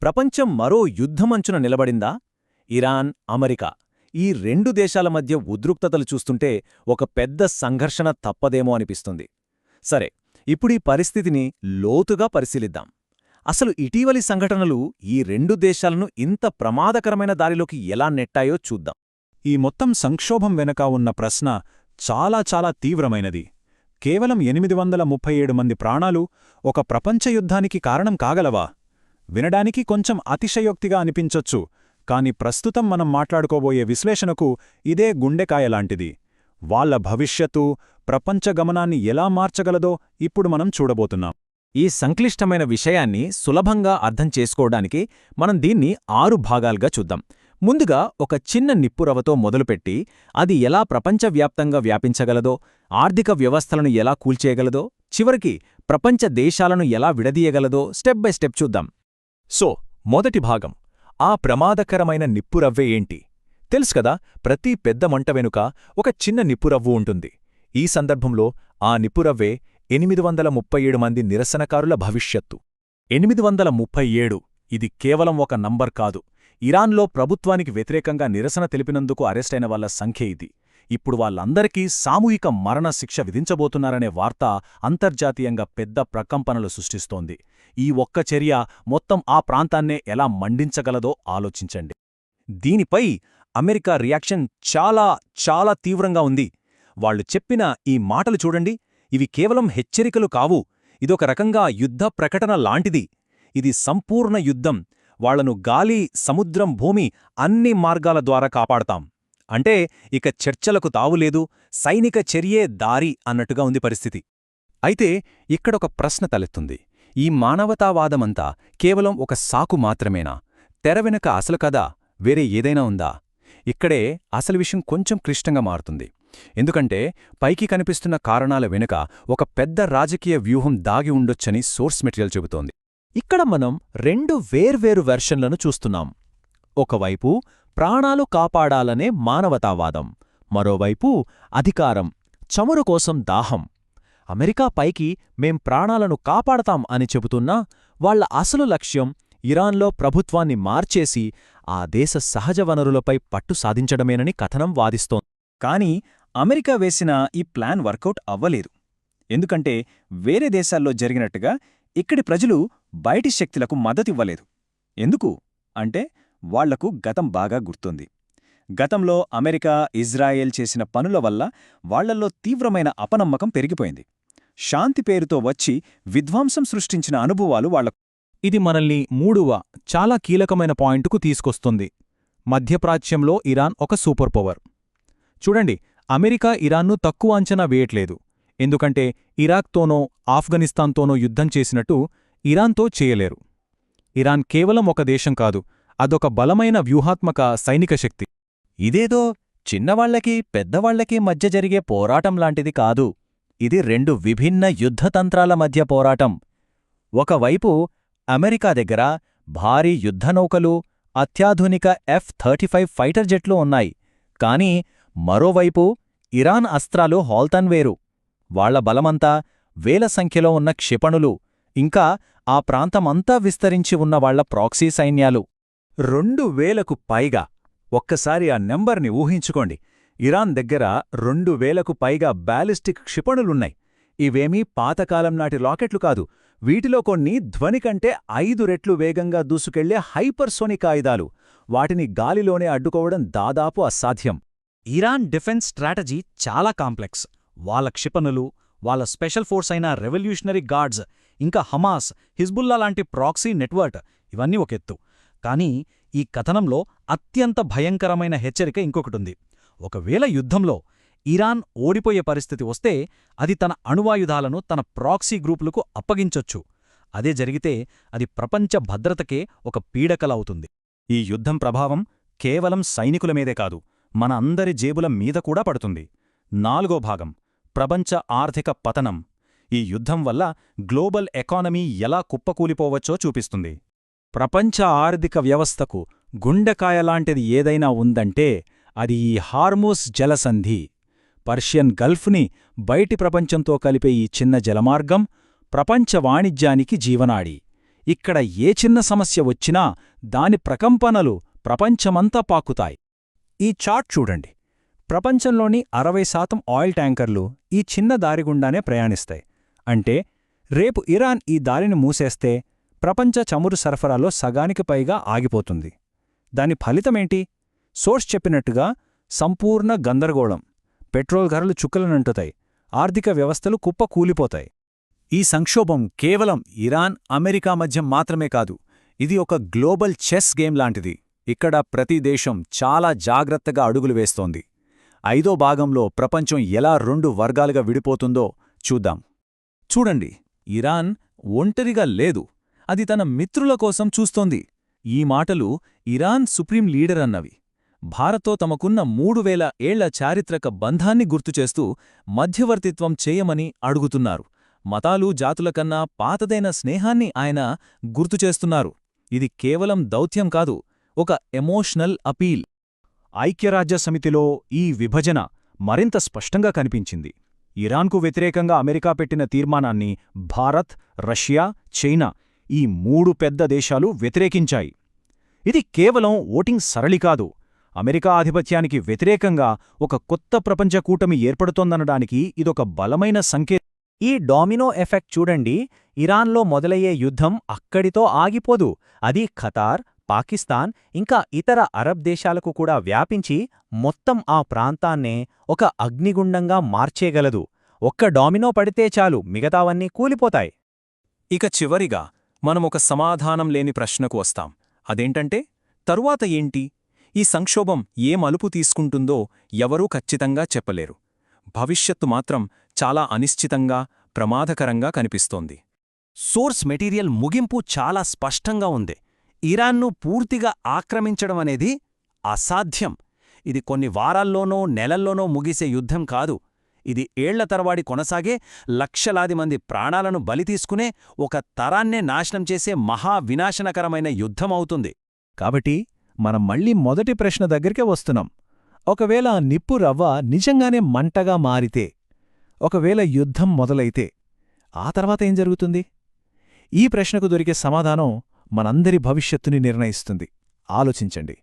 ప్రపంచం మరో యుద్ధమంచున నిలబడిందా? Iran, America ఈ రెండు దేశాల మధ్య ఉద్రిక్తతలు చూస్తుంటే ఒక పెద్ద సంఘర్షణ తప్పదేమో అనిపిస్తుంది. సరే, ఇప్పుడీ పరిస్థితిని లోతుగా పరిశీలిద్దాం. అసలు ఇటీవలి సంఘటనలు ఈ రెండు దేశాలను ఇంత ప్రమాదకరమైన దారిలోకి ఎలా నెట్టాయో చూద్దాం. ఈ మొత్తం సంక్షోభం వెనక ఉన్న ప్రశ్న చాలా చాలా తీవ్రమైనది. కేవలం 837 మంది ప్రాణాలు ఒక ప్రపంచ యుద్ధానికి కారణం కాగలవా? వినడానికి కొంచెం అతిశయోక్తిగా అనిపించొచ్చు, కాని ప్రస్తుతం మనం మాట్లాడుకోబోయే విశ్లేషణకు ఇదే గుండెకాయలాంటిది. వాళ్ల భవిష్యత్తు, ప్రపంచ గమనాన్ని ఎలా మార్చగలదో ఇప్పుడు మనం చూడబోతున్నాం. ఈ సంక్లిష్టమైన విషయాన్ని సులభంగా అర్థం చేసుకోవడానికి మనం దీన్ని 6 భాగాలుగా చూద్దాం. ముందుగా ఒక చిన్న నిప్పురవతో మొదలుపెట్టి అది ఎలా ప్రపంచవ్యాప్తంగా వ్యాపించగలదో, ఆర్థిక వ్యవస్థలను ఎలా కూల్చేయగలదో, చివరికి ప్రపంచ దేశాలను ఎలా విడదీయగలదో స్టెప్ బై స్టెప్ చూద్దాం. సో, మొదటి భాగం, ఆ ప్రమాదకరమైన నిప్పురవ్వే ఏంటి? తెలుసుకదా, ప్రతి పెద్ద మంట వెనుక ఒక చిన్న నిప్పురవ్వు ఉంటుంది. ఈ సందర్భంలో ఆ నిప్పురవ్వే 837 మంది నిరసనకారుల భవిష్యత్తు. 837 ఇది కేవలం ఒక నంబర్ కాదు. ఇరాన్లో ప్రభుత్వానికి వ్యతిరేకంగా నిరసన తెలిపినందుకు అరెస్టైన వాళ్ల సంఖ్య ఇది. ఇప్పుడు వాళ్ళందరికీ సామూహిక మరణశిక్ష విధించబోతున్నారనే వార్త అంతర్జాతీయంగా పెద్ద ప్రకంపనలు సృష్టిస్తోంది. ఈ ఒక్క చర్య మొత్తం ఆ ప్రాంతాన్నే ఎలా మండించగలదో ఆలోచించండి. దీనిపై అమెరికా రియాక్షన్ చాలా చాలా తీవ్రంగా ఉంది. వాళ్లు చెప్పిన ఈ మాటలు చూడండి. ఇవి కేవలం హెచ్చరికలు కావు, ఇదొక రకంగా యుద్ధ ప్రకటన లాంటిది. ఇది సంపూర్ణ యుద్ధం. వాళ్లను గాలి, సముద్రం, భూమి అన్ని మార్గాల ద్వారా కాపాడతాం. అంటే ఇక చర్చలకు తావులేదు, సైనిక చర్యే దారి అన్నట్టుగా ఉంది పరిస్థితి. అయితే ఇక్కడొక ప్రశ్న తలెత్తుంది. ఈ మానవతావాదమంతా కేవలం ఒక సాకు మాత్రమేనా? తెర వెనుక అసలు కథ వేరే ఏదైనా ఉందా? ఇక్కడే అసలు విషయం కొంచెం క్లిష్టంగా మారుతుంది. ఎందుకంటే పైకి కనిపిస్తున్న కారణాల వెనుక ఒక పెద్ద రాజకీయ వ్యూహం దాగి ఉండొచ్చని సోర్స్ మెటీరియల్ చెబుతోంది. ఇక్కడ మనం 2 వేర్వేరు వెర్షన్లను చూస్తున్నాం. ఒకవైపు ప్రాణాలు కాపాడాలనే మానవతావాదం, మరోవైపు అధికారం, చమురు కోసం దాహం. అమెరికా పైకి మేం ప్రాణాలను కాపాడతాం అని చెబుతున్నా వాళ్ల అసలు లక్ష్యం ఇరాన్లో ప్రభుత్వాన్ని మార్చేసి ఆ దేశ సహజ వనరులపై పట్టు సాధించడమేనని కథనం వాదిస్తోంది. కానీ అమెరికా వేసిన ఈ ప్లాన్ వర్కౌట్ అవ్వలేదు. ఎందుకంటే వేరే దేశాల్లో జరిగినట్టుగా ఇక్కడి ప్రజలు బయటి శక్తులకు మద్దతివ్వలేదు. ఎందుకు అంటే వాళ్లకు గతం బాగా గుర్తుంది. గతంలో అమెరికా, ఇజ్రాయెల్ చేసిన పనుల వల్ల వాళ్లల్లో తీవ్రమైన అపనమ్మకం పెరిగిపోయింది. శాంతి పేరుతో వచ్చి విధ్వంసం సృష్టించిన అనుభవాలు వాళ్లకు. ఇది మనల్ని 3వ చాలా కీలకమైన పాయింటుకు తీసుకొస్తుంది. మధ్యప్రాచ్యంలో ఇరాన్ ఒక సూపర్ పవర్. చూడండి, అమెరికా ఇరాన్ను తక్కువ అంచనా వేయట్లేదు. ఎందుకంటే ఇరాక్తోనో ఆఫ్ఘనిస్తాన్తోనో యుద్ధం చేసినట్టు ఇరాన్తో చేయలేరు. ఇరాన్ కేవలం ఒక దేశం కాదు, అదొక బలమైన వ్యూహాత్మక సైనిక శక్తి. ఇదేదో చిన్నవాళ్లకి పెద్దవాళ్లకి మధ్య జరిగే పోరాటం లాంటిది కాదు. ఇది 2 విభిన్న యుద్ధతంత్రాల మధ్య పోరాటం. ఒకవైపు అమెరికా దగ్గర భారీ యుద్ధనౌకలు, అత్యాధునిక F-35 ఫైటర్ జెట్లు ఉన్నాయి. కానీ మరోవైపు ఇరాన్ అస్త్రాలు హాల్తన్వేరు. వాళ్ల బలమంతా వేల సంఖ్యలో ఉన్న క్షిపణులు, ఇంకా ఆ ప్రాంతమంతా విస్తరించి ఉన్న వాళ్ల ప్రాక్సీ సైన్యాలు. 2000కు పైగా. ఒక్కసారి ఆ నెంబర్ని ఊహించుకోండి. ఇరాన్ దగ్గర 2000కు పైగా బ్యాలిస్టిక్ క్షిపణులున్నాయి. ఇవేమీ పాతకాలం నాటి రాకెట్లు కాదు. వీటిలో కొన్ని ధ్వని కంటే 5 రెట్లు వేగంగా దూసుకెళ్లే హైపర్సోనిక్ ఆయుధాలు. వాటిని గాలిలోనే అడ్డుకోవడం దాదాపు అసాధ్యం. ఇరాన్ డిఫెన్స్ స్ట్రాటజీ చాలా కాంప్లెక్స్. వాళ్ళ క్షిపణులు, వాళ్ళ స్పెషల్ ఫోర్స్ అయిన రెవల్యూషనరీ గార్డ్స్, ఇంకా హమాస్, హిజ్బుల్లా లాంటి ప్రాక్సీ నెట్వర్క్, ఇవన్నీ ఒకెత్తు. కానీ ఈ కథనంలో అత్యంత భయంకరమైన హెచ్చరిక ఇంకొకటుంది. ఒకవేళ యుద్ధంలో ఇరాన్ ఓడిపోయే పరిస్థితి వస్తే అది తన అణువాయుధాలను తన ప్రాక్సీ గ్రూపులకు అప్పగించొచ్చు. అదే జరిగితే అది ప్రపంచ భద్రతకే ఒక పీడకలవుతుంది. ఈ యుద్ధం ప్రభావం కేవలం సైనికుల మీదే కాదు, మన అందరి జేబుల మీద కూడా పడుతుంది. 4వ భాగం, ప్రపంచ ఆర్థిక పతనం. ఈ యుద్ధం వల్ల గ్లోబల్ ఎకానమీ ఎలా కుప్పకూలిపోవచ్చో చూపిస్తుంది. ప్రపంచ ఆర్థిక వ్యవస్థకు గుండెకాయలాంటిది ఏదైనా ఉందంటే అది ఈ హార్మూస్ జలసంధి. పర్షియన్ గల్ఫ్ని బయటి ప్రపంచంతో కలిపే ఈ చిన్న జలమార్గం ప్రపంచ వాణిజ్యానికి జీవనాడి. ఇక్కడ ఏ చిన్న సమస్య వచ్చినా దాని ప్రకంపనలు ప్రపంచమంతా పాకుతాయి. ఈ చార్ట్ చూడండి. ప్రపంచంలోని 60% ఆయిల్ ట్యాంకర్లు ఈ చిన్న దారిగుండానే ప్రయాణిస్తాయి. అంటే రేపు ఇరాన్ ఈ దారిని మూసేస్తే ప్రపంచ చమురు సరఫరాలో సగానికి పైగా ఆగిపోతుంది. దాని ఫలితమేంటి? సోర్స్ చెప్పినట్టుగా సంపూర్ణ గందరగోళం. పెట్రోల్ ధరలు చుక్కలనంటుతాయి. ఆర్థిక వ్యవస్థలు కుప్పకూలిపోతాయి. ఈ సంక్షోభం కేవలం ఇరాన్, అమెరికా మధ్య మాత్రమే కాదు. ఇది ఒక గ్లోబల్ చెస్ గేమ్ లాంటిది. ఇక్కడ ప్రతి దేశం చాలా జాగ్రత్తగా అడుగులు వేస్తోంది. 5వ భాగంలో ప్రపంచం ఎలా 2 వర్గాలుగా విడిపోతుందో చూద్దాం. చూడండి, ఇరాన్ ఒంటరిగా లేదు, అది తన మిత్రుల కోసం చూస్తోంది. ఈ మాటలు ఇరాన్ సుప్రీం లీడర్ అన్నవి. భారత్తో తమకున్న 3000 ఏళ్ల చారిత్రక బంధాన్ని గుర్తుచేస్తూ మధ్యవర్తిత్వం చేయమని అడుగుతున్నారు. మతాలు, జాతులకన్నా పాతదైన స్నేహాన్ని ఆయన గుర్తుచేస్తున్నారు. ఇది కేవలం దౌత్యం కాదు, ఒక ఎమోషనల్ అపీల్. ఐక్యరాజ్యసమితిలో ఈ విభజన మరింత స్పష్టంగా కనిపించింది. ఇరాన్కు వ్యతిరేకంగా అమెరికా పెట్టిన తీర్మానాన్ని భారత్, రష్యా, చైనా ఈ 3 పెద్ద దేశాలు వ్యతిరేకించాయి. ఇది కేవలం ఓటింగ్ సరళి కాదు. అమెరికా ఆధిపత్యానికి వ్యతిరేకంగా ఒక కొత్త ప్రపంచ కూటమి ఏర్పడుతోందనడానికి ఇదొక బలమైన సంకేతం. ఈ డామినో ఎఫెక్ట్ చూడండి. ఇరాన్లో మొదలయ్యే యుద్ధం అక్కడితో ఆగిపోదు. అది ఖతార్, పాకిస్తాన్ ఇంకా ఇతర అరబ్ దేశాలకు కూడా వ్యాపించి మొత్తం ఆ ప్రాంతాన్నే ఒక అగ్నిగుండంగా మార్చేగలదు. ఒక్క డామినో పడితే చాలు, మిగతావన్నీ కూలిపోతాయి. ఇక చివరిగా మనమొక సమాధానం లేని ప్రశ్నకు వస్తాం. అదేంటంటే, తరువాత ఏంటి? ఈ సంక్షోభం ఏ మలుపు తీసుకుంటుందో ఎవరూ ఖచ్చితంగా చెప్పలేరు. భవిష్యత్తు మాత్రం చాలా అనిశ్చితంగా, ప్రమాదకరంగా కనిపిస్తోంది. సోర్స్ మెటీరియల్ ముగింపు చాలా స్పష్టంగా ఉంది. ఇరాన్ను పూర్తిగా ఆక్రమించడం అనేది అసాధ్యం. ఇది కొన్ని వారాల్లోనో నెలల్లోనో ముగిసే యుద్ధం కాదు. ఇది ఏళ్ల తరవాడి కొనసాగే, లక్షలాది మంది ప్రాణాలను బలి తీసుకునే, ఒక తరాన్నే నాశనం చేసే మహా వినాశనకరమైన యుద్ధమవుతుంది. కాబట్టి మనం మళ్ళీ మొదటి ప్రశ్న దగ్గరికే వస్తున్నాం. ఒకవేళ ఆ నిప్పు రవ్వ నిజంగానే మంటగా మారితే, ఒకవేళ యుద్ధం మొదలైతే, ఆ తర్వాత ఏం జరుగుతుంది? ఈ ప్రశ్నకు దొరికే సమాధానం మనందరి భవిష్యత్తుని నిర్ణయిస్తుంది. ఆలోచించండి.